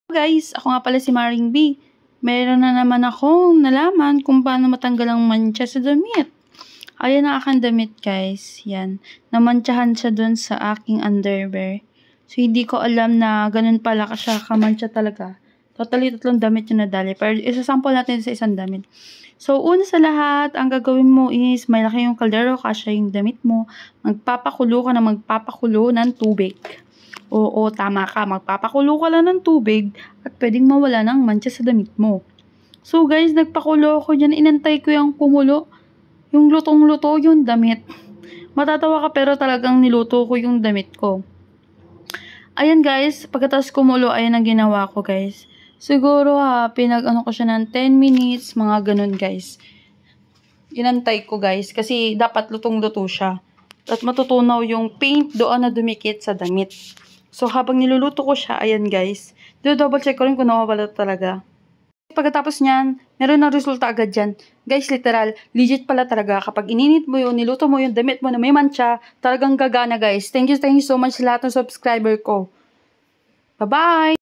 Guys, ako nga pala si Maring B. Meron na naman akong nalaman kung paano matanggal ang mancha sa damit. Ayan ang aking damit, guys. Yan. Namantsahan siya dun sa aking underwear. So, hindi ko alam na ganun pala siya kamantsa talaga. Totally, 3 damit yung nadali. Pero isasample natin sa isang damit. So, una sa lahat, ang gagawin mo is may laki yung kaldero, kasya yung damit mo. Magpapakulo ka ng tubig. Oo, tama ka. Magpapakulo ka lang ng tubig at pwedeng mawala ng mancha sa damit mo. So guys, nagpakulo ako dyan. Inantay ko yung kumulo. Yung lutong-luto yung damit. Matatawa ka pero talagang niluto ko yung damit ko. Ayan guys, pagkatapos kumulo, ayan ang ginawa ko guys. Siguro pinag-ano ko siya ng 10 minutes, mga ganun guys. Inantay ko guys, kasi dapat lutong-luto siya. At matutunaw yung paint doon na dumikit sa damit. So, habang niluluto ko siya, ayan guys, double check ko rin kung nawawala talaga. Pagkatapos niyan, meron ng resulta agad dyan. Guys, literal, legit pala talaga. Kapag ininit mo yun, niluto mo yung damit mo na may mancha, talagang gagana guys. Thank you so much sa lahat ng subscriber ko. Bye-bye!